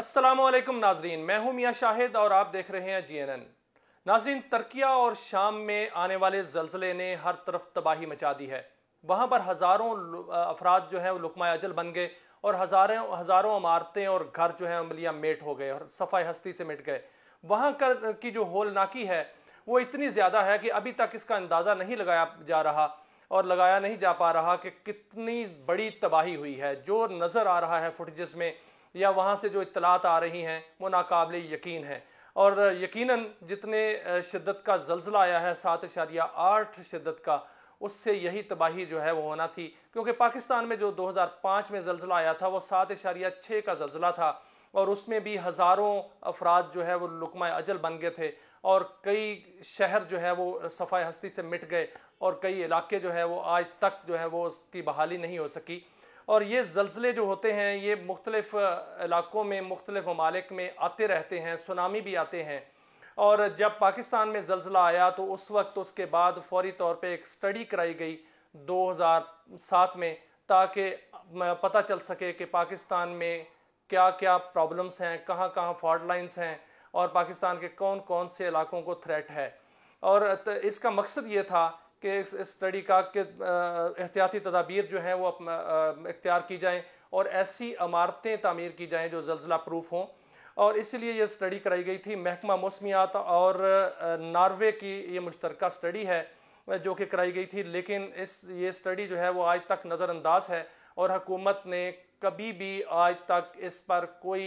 السلام علیکم ناظرین، میں ہوں میاں شاہد اور آپ دیکھ رہے ہیں GNN۔ ناظرین، ترکیہ اور شام میں آنے والے زلزلے نے ہر طرف تباہی مچا دی ہے۔ وہاں پر ہزاروں افراد جو ہیں وہ لقمہ اجل بن گئے اور ہزاروں عمارتیں اور گھر جو ہیں عملیاں میٹ ہو گئے اور صفحہ ہستی سے مٹ گئے۔ وہاں کی جو ہولناکی ہے وہ اتنی زیادہ ہے کہ ابھی تک اس کا اندازہ نہیں لگایا جا رہا اور لگایا نہیں جا پا رہا کہ کتنی بڑی تباہی ہوئی ہے۔ جو نظر آ رہا ہے فوٹیجز میں یا وہاں سے جو اطلاعات آ رہی ہیں وہ ناقابل یقین ہیں، اور یقیناً جتنے شدت کا زلزلہ آیا ہے 7.8 شدت کا، اس سے یہی تباہی جو ہے وہ ہونا تھی، کیونکہ پاکستان میں جو 2005 میں زلزلہ آیا تھا وہ 7.6 کا زلزلہ تھا، اور اس میں بھی ہزاروں افراد جو ہے وہ لقمہ اجل بن گئے تھے، اور کئی شہر جو ہے وہ صفحہ ہستی سے مٹ گئے، اور کئی علاقے جو ہے وہ آج تک جو ہے وہ اس کی بحالی نہیں ہو سکی۔ اور یہ زلزلے جو ہوتے ہیں یہ مختلف علاقوں میں مختلف ممالک میں آتے رہتے ہیں، سونامی بھی آتے ہیں، اور جب پاکستان میں زلزلہ آیا تو اس وقت اس کے بعد فوری طور پہ ایک سٹڈی کرائی گئی 2007 میں، تاکہ پتہ چل سکے کہ پاکستان میں کیا کیا پرابلمز ہیں، کہاں کہاں فالٹ لائنز ہیں، اور پاکستان کے کون کون سے علاقوں کو تھریٹ ہے۔ اور اس کا مقصد یہ تھا کہ اس اسٹڈی کا کہ احتیاطی تدابیر جو ہیں وہ اختیار کی جائیں اور ایسی عمارتیں تعمیر کی جائیں جو زلزلہ پروف ہوں، اور اس لیے یہ اسٹڈی کرائی گئی تھی۔ محکمہ موسمیات اور ناروے کی یہ مشترکہ اسٹڈی ہے جو کہ کرائی گئی تھی، لیکن یہ اسٹڈی جو ہے وہ آج تک نظر انداز ہے، اور حکومت نے کبھی بھی آج تک اس پر کوئی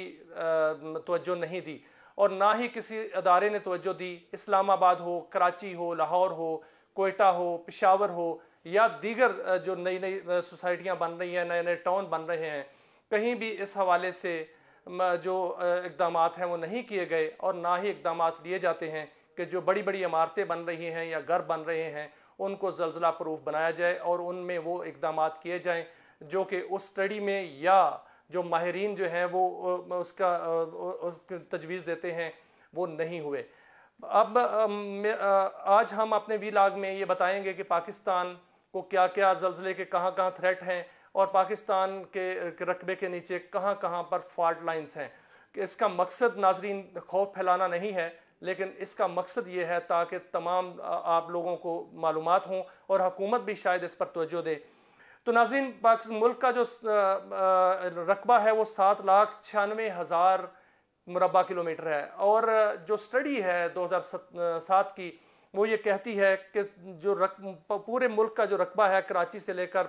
توجہ نہیں دی، اور نہ ہی کسی ادارے نے توجہ دی۔ اسلام آباد ہو، کراچی ہو، لاہور ہو، کوئٹہ ہو، پشاور ہو، یا دیگر جو نئی نئی سوسائٹیاں بن رہی ہیں، نئے نئے ٹاؤن بن رہے ہیں، کہیں بھی اس حوالے سے جو اقدامات ہیں وہ نہیں کیے گئے، اور نہ ہی اقدامات لیے جاتے ہیں کہ جو بڑی بڑی عمارتیں بن رہی ہیں یا گھر بن رہے ہیں ان کو زلزلہ پروف بنایا جائے، اور ان میں وہ اقدامات کیے جائیں جو کہ اس سٹڈی میں یا جو ماہرین جو ہیں وہ اس کی تجویز دیتے ہیں وہ نہیں ہوئے۔ اب آج ہم اپنے ویلاگ میں یہ بتائیں گے کہ پاکستان کو کیا کیا زلزلے کے کہاں کہاں تھریٹ ہیں، اور پاکستان کے رقبے کے نیچے کہاں کہاں پر فالٹ لائنز ہیں۔ کہ اس کا مقصد ناظرین خوف پھیلانا نہیں ہے، لیکن اس کا مقصد یہ ہے تاکہ تمام آپ لوگوں کو معلومات ہوں، اور حکومت بھی شاید اس پر توجہ دے۔ تو ناظرین، ملک کا جو رقبہ ہے وہ 7,96,000 مربع کلومیٹر ہے، اور جو سٹڈی ہے 2007 کی وہ یہ کہتی ہے کہ جو پورے ملک کا جو رقبہ ہے کراچی سے لے کر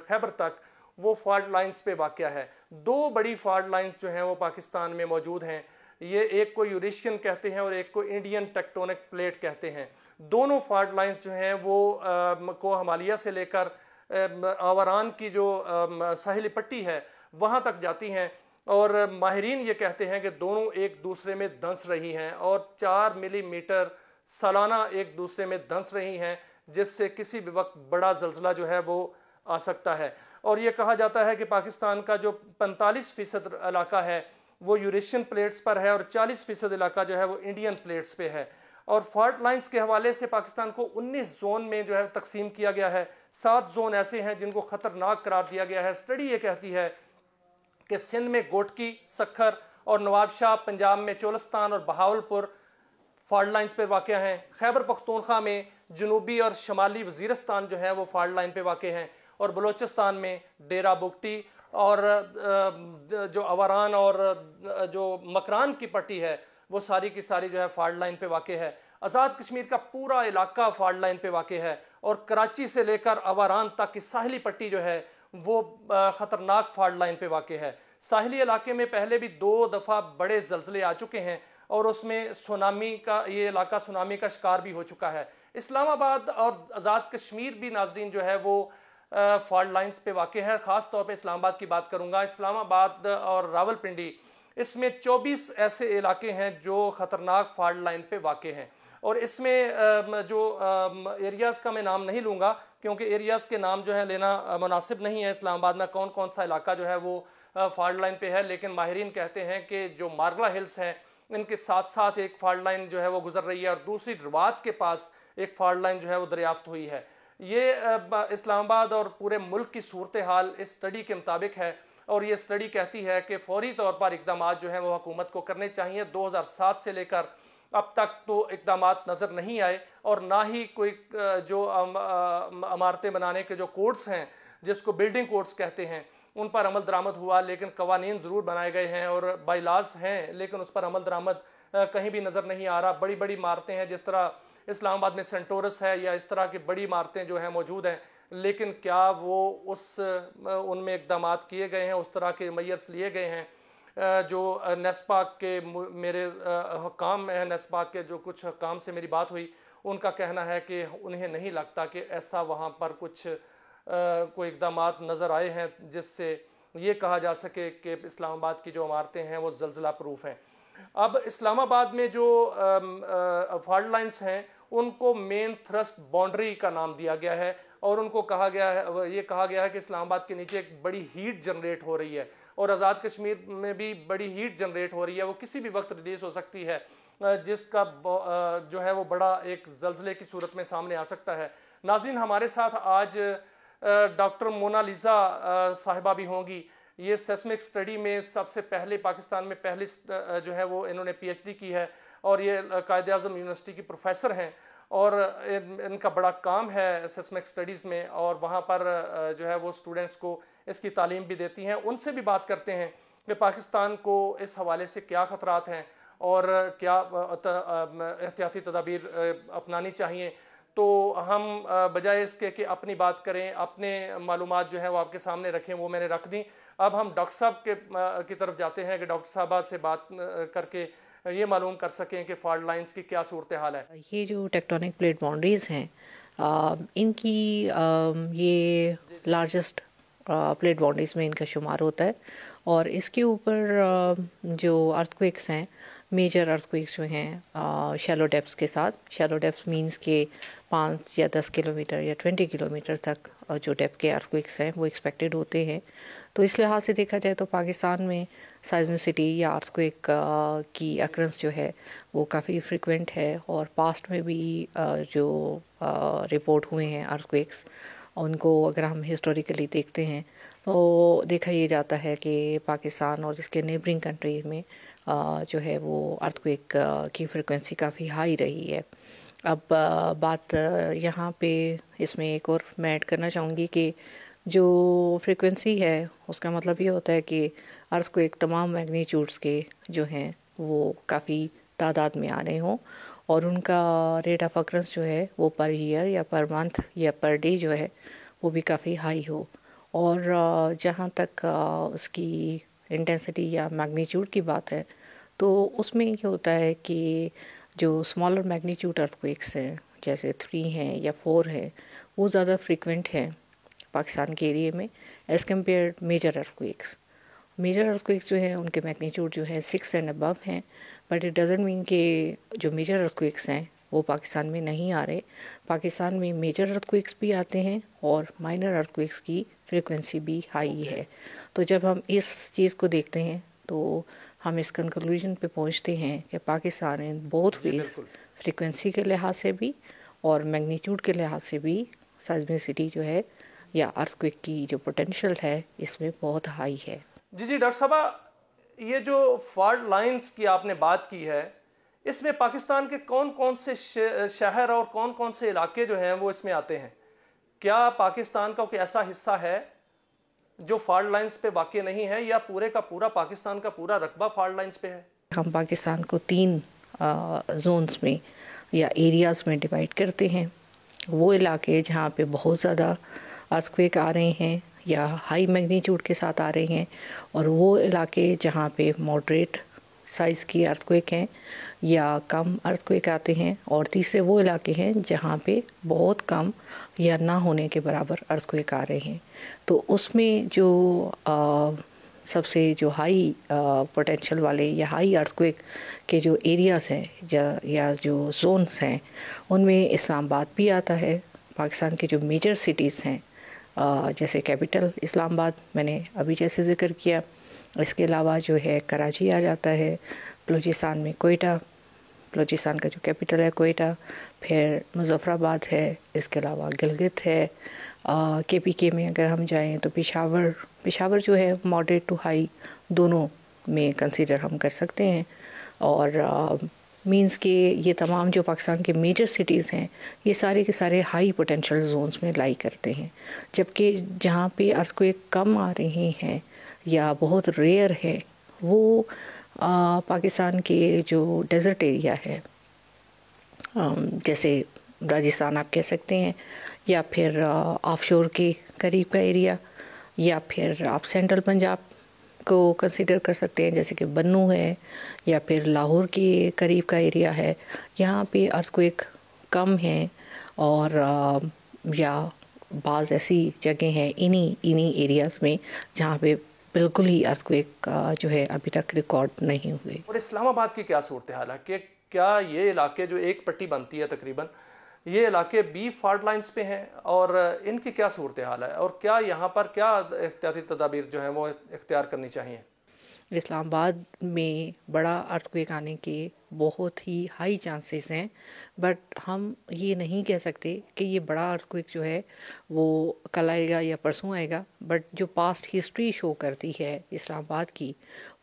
خیبر تک وہ فالٹ لائنز پہ واقع ہے۔ دو بڑی فالٹ لائنز جو ہیں وہ پاکستان میں موجود ہیں، یہ ایک کو یوریشین کہتے ہیں اور ایک کو انڈین ٹیکٹونک پلیٹ کہتے ہیں۔ دونوں فالٹ لائنز جو ہیں وہ کو ہمالیہ سے لے کر آوران کی جو ساحلی پٹی ہے وہاں تک جاتی ہیں، اور ماہرین یہ کہتے ہیں کہ دونوں ایک دوسرے میں دھنس رہی ہیں، اور 4 ملی میٹر سالانہ ایک دوسرے میں دھنس رہی ہیں، جس سے کسی بھی وقت بڑا زلزلہ جو ہے وہ آ سکتا ہے۔ اور یہ کہا جاتا ہے کہ پاکستان کا جو 45% علاقہ ہے وہ یوریشین پلیٹس پر ہے، اور 40% علاقہ جو ہے وہ انڈین پلیٹس پہ ہے۔ اور فالٹ لائنز کے حوالے سے پاکستان کو 19 زون میں جو ہے تقسیم کیا گیا ہے۔ 7 زون ایسے ہیں جن کو خطرناک قرار دیا گیا ہے۔ سٹڈی یہ کہتی ہے کہ سندھ میں گوٹکی، سکھر اور نواب شاہ، پنجاب میں چولستان اور بہاولپور فالٹ لائنز پہ واقع ہیں۔ خیبر پختونخوا میں جنوبی اور شمالی وزیرستان جو ہے وہ فالٹ لائن پہ واقع ہیں، اور بلوچستان میں ڈیرہ بگٹی اور جو آوران اور جو مکران کی پٹی ہے وہ ساری کی ساری جو ہے فالٹ لائن پہ واقع ہے۔ آزاد کشمیر کا پورا علاقہ فالٹ لائن پہ واقع ہے، اور کراچی سے لے کر آوران تک کی ساحلی پٹی جو ہے وہ خطرناک فالٹ لائن پہ واقع ہے۔ ساحلی علاقے میں پہلے بھی 2 دفعہ بڑے زلزلے آ چکے ہیں، اور اس میں سونامی کا یہ علاقہ سونامی کا شکار بھی ہو چکا ہے۔ اسلام آباد اور آزاد کشمیر بھی ناظرین جو ہے وہ فالٹ لائنز پہ واقع ہے۔ خاص طور پہ اسلام آباد کی بات کروں گا۔ اسلام آباد اور راولپنڈی، اس میں 24 ایسے علاقے ہیں جو خطرناک فالٹ لائن پہ واقع ہیں، اور اس میں جو ایریاز کا میں نام نہیں لوں گا کیونکہ ایریاز کے نام جو ہے لینا مناسب نہیں ہے۔ اسلام آباد میں کون کون سا علاقہ جو ہے وہ فالٹ لائن پہ ہے، لیکن ماہرین کہتے ہیں کہ جو مارگلا ہلز ہیں ان کے ساتھ ساتھ ایک فالٹ لائن جو ہے وہ گزر رہی ہے، اور دوسری روات کے پاس ایک فالٹ لائن جو ہے وہ دریافت ہوئی ہے۔ یہ اسلام آباد اور پورے ملک کی صورتحال اس سٹڈی کے مطابق ہے، اور یہ اسٹڈی کہتی ہے کہ فوری طور پر اقدامات جو ہیں وہ حکومت کو کرنے چاہیے. 2007 سے لے کر اب تک تو اقدامات نظر نہیں آئے, اور نہ ہی کوئی جو عمارتیں بنانے کے جو کوڈز ہیں جس کو بلڈنگ کوڈز کہتے ہیں ان پر عمل درآمد ہوا, لیکن قوانین ضرور بنائے گئے ہیں اور بائی لاز ہیں, لیکن اس پر عمل درآمد کہیں بھی نظر نہیں آ رہا. بڑی بڑی عمارتیں ہیں جس طرح اسلام آباد میں سینٹورس ہے یا اس طرح کی بڑی عمارتیں جو ہیں موجود ہیں, لیکن کیا وہ ان میں اقدامات کیے گئے ہیں, اس طرح کے میئرس لیے گئے ہیں؟ جو نیسپاک کے میرے حکام ہیں, نیسپاک کے جو کچھ حکام سے میری بات ہوئی, ان کا کہنا ہے کہ انہیں نہیں لگتا کہ ایسا وہاں پر کچھ کوئی اقدامات نظر آئے ہیں جس سے یہ کہا جا سکے کہ اسلام آباد کی جو عمارتیں ہیں وہ زلزلہ پروف ہیں. اب اسلام آباد میں جو فالٹ لائنز ہیں ان کو مین تھرسٹ باؤنڈری کا نام دیا گیا ہے, اور ان کو یہ کہا گیا ہے کہ اسلام آباد کے نیچے ایک بڑی ہیٹ جنریٹ ہو رہی ہے, اور آزاد کشمیر میں بھی بڑی ہیٹ جنریٹ ہو رہی ہے, وہ کسی بھی وقت ریلیز ہو سکتی ہے, جس کا جو ہے وہ بڑا ایک زلزلے کی صورت میں سامنے آ سکتا ہے. ناظرین, ہمارے ساتھ آج ڈاکٹر مونالیزا صاحبہ بھی ہوں گی. یہ سیسمک سٹڈی میں سب سے پہلے پاکستان میں پہلی جو ہے وہ انہوں نے پی ایچ ڈی کی ہے, اور یہ قائد اعظم یونیورسٹی کی پروفیسر ہیں, اور ان کا بڑا کام ہے سیسمک سٹڈیز میں, اور وہاں پر جو ہے وہ اسٹوڈنٹس کو اس کی تعلیم بھی دیتی ہیں. ان سے بھی بات کرتے ہیں کہ پاکستان کو اس حوالے سے کیا خطرات ہیں اور کیا احتیاطی تدابیر اپنانی چاہیے. تو ہم بجائے اس کے کہ اپنی بات کریں, اپنے معلومات جو ہیں وہ آپ کے سامنے رکھیں, وہ میں نے رکھ دیں. اب ہم ڈاکٹر صاحب کی طرف جاتے ہیں کہ ڈاکٹر صاحبہ سے بات کر کے یہ معلوم کر سکیں کہ فالٹ لائنز کی کیا صورتحال ہے. یہ جو ٹیکٹونک پلیٹ باؤنڈریز ہیں ان کی یہ لارجسٹ پلیٹ باؤنڈریز میں ان کا شمار ہوتا ہے, اور اس کے اوپر جو ارتھ کویکس ہیں, میجر ارتھ کویکس جو ہیں شیلو ڈیپس کے ساتھ, شیلو ڈیپس مینس کہ 5 یا 10 کلومیٹر یا 20 کلومیٹر تک جو ڈیپ کے ارتھ کویکس ہیں وہ ایکسپیکٹڈ ہوتے ہیں. تو اس لحاظ سے دیکھا جائے تو پاکستان میں سائزمسٹی یا ارتھ کویک کی اکرنس جو ہے وہ کافی فریکوینٹ ہے, اور پاسٹ میں بھی جو رپورٹ ہوئے ہیں ارتھ کویکس ان کو اگر ہم ہسٹوریکلی دیکھتے ہیں تو دیکھا یہ جاتا ہے کہ پاکستان اور اس کے نیبرنگ کنٹری میں جو ہے وہ ارتھ کویک کی فریکوینسی کافی ہائی رہی ہے. اب بات یہاں پہ اس میں ایک اور میں ایڈ کرنا چاہوں گی کہ جو فریکوینسی ہے اس کا مطلب یہ ہوتا ہے کہ ارتھ کویک تمام میگنیچیوڈس کے جو ہیں وہ کافی تعداد میں آ رہے ہوں, اور ان کا ریٹ آف اکرنس جو ہے وہ پر ایئر یا پر منتھ یا پر ڈے جو ہے وہ بھی کافی ہائی ہو. اور جہاں تک اس کی انٹینسٹی یا میگنیچیوڈ کی بات ہے تو اس میں یہ ہوتا ہے کہ جو اسمالر میگنیچیوڈ ارتھ کویکس ہیں جیسے 3 ہیں یا 4 ہیں وہ زیادہ فریکوینٹ ہیں پاکستان کے ایریے میں ایز کمپیئر میجر ارتھ کویکس. میجر ارتھ کویکس جو ہیں ان کے میگنیچیوڈ جو ہے 6 اینڈ ابو ہیں, بٹ اٹ ڈزنٹ مین کہ جو میجر ارتھ کویکس ہیں وہ پاکستان میں نہیں آ رہے. پاکستان میں میجر ارتھ کویکس بھی آتے ہیں اور مائنر ارتھ کویکس کی فریکوینسی بھی ہائی ہے. تو جب ہم اس چیز کو دیکھتے ہیں تو ہم اس کنکلوژن پہ پہنچتے ہیں کہ Pakistan in both ways frequency کے لحاظ سے بھی اور میگنیچیوڈ کے لحاظ سے بھی سائزمسٹی جو ہے یا ارتھ کویک کی جو پوٹینشیل ہے اس میں بہت ہائی ہے. جی ڈاکٹر صاحبہ, یہ جو فالٹ لائنز کی آپ نے بات کی ہے اس میں پاکستان کے کون کون سے شہر اور کون کون سے علاقے جو ہیں وہ اس میں آتے ہیں؟ کیا پاکستان کا کوئی ایسا حصہ ہے جو فالٹ لائنز پہ واقع نہیں ہے, یا پورے کا پورا پاکستان کا پورا رقبہ فالٹ لائنز پہ ہے؟ ہم پاکستان کو 3 زونز میں یا ایریاز میں ڈیوائڈ کرتے ہیں. وہ علاقے جہاں پہ بہت زیادہ ارتھ کویک آ رہے ہیں یا ہائی میگنیچیوڈ کے ساتھ آ رہے ہیں, اور وہ علاقے جہاں پہ ماڈریٹ سائز کی ارتھ کویک ہیں یا کم ارتھ کویک آتے ہیں, اور تیسرے وہ علاقے ہیں جہاں پہ بہت کم یا نہ ہونے کے برابر ارتھ کویک آ رہے ہیں. تو اس میں جو سب سے جو ہائی پوٹینشیل والے یا ہائی ارتھ کویک کے جو ایریاز ہیں یا جو زونز ہیں ان میں اسلام آباد بھی آتا ہے. پاکستان کے جو میجر سٹیز ہیں جیسے کیپٹل اسلام آباد میں نے ابھی جیسے ذکر کیا, اس کے علاوہ جو ہے کراچی آ جاتا ہے, بلوچستان میں کوئٹہ, بلوچستان کا جو کیپٹل ہے کوئٹہ، پھر مظفر آباد ہے، اس کے علاوہ گلگت ہے، KPK میں اگر ہم جائیں تو پشاور جو ہے ماڈریٹ ٹو ہائی دونوں میں کنسیڈر ہم کر سکتے ہیں، اور مینس کہ یہ تمام جو پاکستان کے میجر سٹیز ہیں یہ سارے کے سارے ہائی پوٹینشیل زونز میں لائی کرتے ہیں، جبکہ جہاں پہ ارتھکویک کم آ رہے ہیں یا بہت ریئر ہے وہ پاکستان کے جو ڈیزرٹ ایریا ہے، جیسے راجستھان آپ کہہ سکتے ہیں، یا پھر آف شور کے قریب کا ایریا، یا پھر آپ سینٹرل پنجاب کو کنسیڈر کر سکتے ہیں جیسے کہ بنو ہے، یا پھر لاہور کے قریب کا ایریا ہے، یہاں پہ ارتھکویک کم ہیں، اور یا بعض ایسی جگہیں ہیں انہی ایریاز میں جہاں پہ بالکل ہی ارتھکویک جو ہے ابھی تک ریکارڈ نہیں ہوئے۔ اور اسلام آباد کی کیا صورتحال ہے کہ کیا یہ علاقے جو ایک پٹی بنتی ہے تقریباً، یہ علاقے بھی فالٹ لائنز پہ ہیں، اور ان کی کیا صورتحال ہے، اور کیا یہاں پر کیا احتیاطی تدابیر جو ہیں وہ اختیار کرنی چاہیے؟ اسلام آباد میں بڑا ارتھکویک آنے کے بہت ہی ہائی چانسز ہیں، بٹ ہم یہ نہیں کہہ سکتے کہ یہ بڑا ارتھکویک جو ہے وہ کل آئے گا یا پرسوں آئے گا، بٹ جو پاسٹ ہسٹری شو کرتی ہے اسلام آباد کی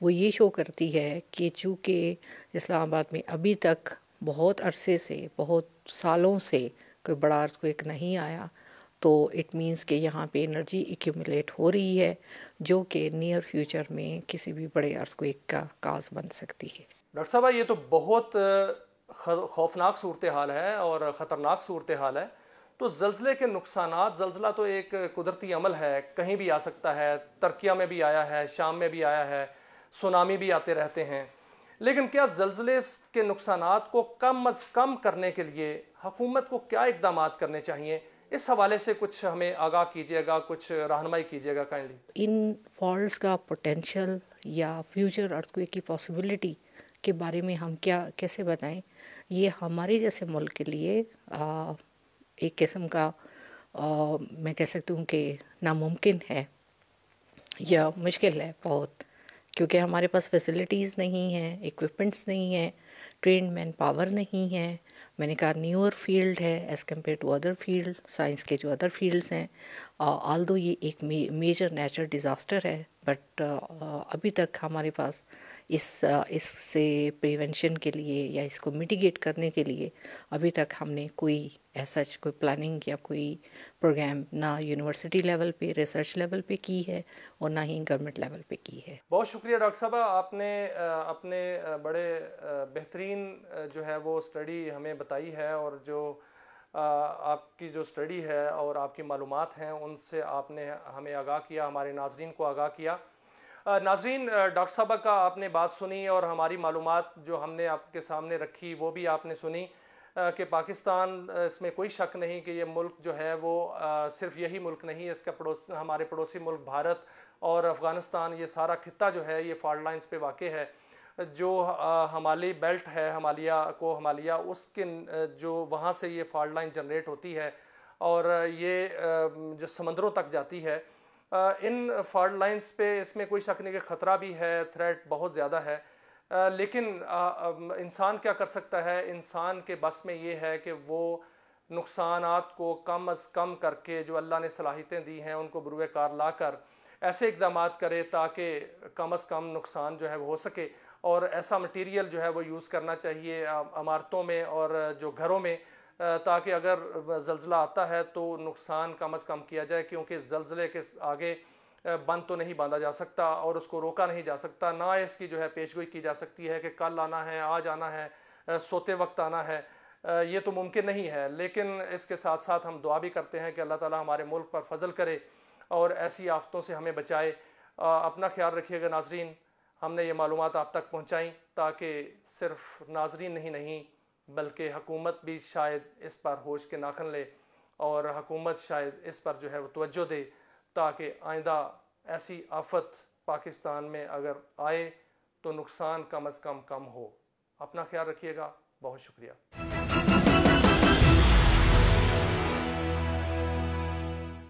وہ یہ شو کرتی ہے کہ چونکہ اسلام آباد میں ابھی تک بہت عرصے سے، بہت سالوں سے کوئی بڑا ارتھکویک نہیں آیا، تو اٹ مینس کہ یہاں پہ انرجی ایکیومولیٹ ہو رہی ہے جو کہ نیئر فیوچر میں کسی بھی بڑے ارتھکویک کا کاز بن سکتی ہے۔ ڈاکٹر صاحبہ یہ تو بہت خوفناک صورتحال ہے اور خطرناک صورتحال ہے، تو زلزلے کے نقصانات، زلزلہ تو ایک قدرتی عمل ہے، کہیں بھی آ سکتا ہے، ترکیہ میں بھی آیا ہے، شام میں بھی آیا ہے، سونامی بھی آتے رہتے ہیں، لیکن کیا زلزلے کے نقصانات کو کم از کم کرنے کے لیے حکومت کو کیا اقدامات کرنے چاہیے؟ اس حوالے سے کچھ ہمیں آگاہ کیجیے گا، کچھ رہنمائی کیجیے گا کائنڈلی۔ ان فالٹس کا پوٹینشیل یا فیوچر ارتھکویک کی پاسبلٹی کے بارے میں ہم کیسے بتائیں؟ یہ ہمارے جیسے ملک کے لیے ایک قسم کا میں کہہ سکتی ہوں کہ ناممکن ہے یا مشکل ہے بہت، کیونکہ ہمارے پاس فیسلٹیز نہیں ہیں، ایکوپمنٹس نہیں ہیں، ٹرینڈ مین پاور نہیں ہے، میں نے کہا نیور فیلڈ ہے as compare to other field, science کے جو ادر فیلڈس ہیں، آلدو یہ ایک میجر نیچرل ڈیزاسٹر ہے، بٹ ابھی تک ہمارے پاس اس سے پریونشن کے لیے یا اس کو میٹیگیٹ کرنے کے لیے ابھی تک ہم نے کوئی ایسا کوئی پلاننگ یا کوئی پروگرام نہ یونیورسٹی لیول پہ، ریسرچ لیول پہ کی ہے، اور نہ ہی گورنمنٹ لیول پہ کی ہے۔ بہت شکریہ ڈاکٹر صاحبہ، آپ نے اپنے بڑے بہترین جو ہے وہ اسٹڈی ہمیں بتائی ہے، اور جو آپ کی جو اسٹڈی ہے اور آپ کی معلومات ہیں ان سے آپ نے ہمیں آگاہ کیا، ہمارے ناظرین کو آگاہ کیا۔ ناظرین، ڈاکٹر صاحبہ کا آپ نے بات سنی، اور ہماری معلومات جو ہم نے آپ کے سامنے رکھی وہ بھی آپ نے سنی، کہ پاکستان، اس میں کوئی شک نہیں کہ یہ ملک جو ہے وہ صرف یہی ملک نہیں، اس کا ہمارے پڑوسی ملک بھارت اور افغانستان، یہ سارا خطہ جو ہے یہ فالٹ لائنز پہ واقع ہے۔ جو ہمالی بیلٹ ہے، ہمالیہ اس کے جو وہاں سے یہ فالٹ لائن جنریٹ ہوتی ہے اور یہ جو سمندروں تک جاتی ہے، ان فالٹ لائنز پہ اس میں کوئی شک نہیں کہ خطرہ بھی ہے، تھریٹ بہت زیادہ ہے، لیکن انسان کیا کر سکتا ہے؟ انسان کے بس میں یہ ہے کہ وہ نقصانات کو کم از کم کر کے، جو اللہ نے صلاحیتیں دی ہیں ان کو بروئے کار لا کر ایسے اقدامات کرے تاکہ کم از کم نقصان جو ہے وہ ہو سکے، اور ایسا مٹیریل جو ہے وہ یوز کرنا چاہیے عمارتوں میں اور جو گھروں میں، تاکہ اگر زلزلہ آتا ہے تو نقصان کم از کم کیا جائے، کیونکہ زلزلے کے آگے بند تو نہیں باندھا جا سکتا اور اس کو روکا نہیں جا سکتا، نہ اس کی جو ہے پیشگوئی کی جا سکتی ہے کہ کل آنا ہے، آج آنا ہے، سوتے وقت آنا ہے، یہ تو ممکن نہیں ہے۔ لیکن اس کے ساتھ ساتھ ہم دعا بھی کرتے ہیں کہ اللہ تعالی ہمارے ملک پر فضل کرے اور ایسی آفتوں سے ہمیں بچائے۔ اپنا خیال رکھیے گا ناظرین، ہم نے یہ معلومات آپ تک پہنچائیں تاکہ صرف ناظرین نہیں بلکہ حکومت بھی شاید اس پر ہوش کے ناخن لے، اور حکومت شاید اس پر جو ہے وہ توجہ دے، تاکہ آئندہ ایسی آفت پاکستان میں اگر آئے تو نقصان کم از کم ہو۔ اپنا خیال رکھیے گا، بہت شکریہ۔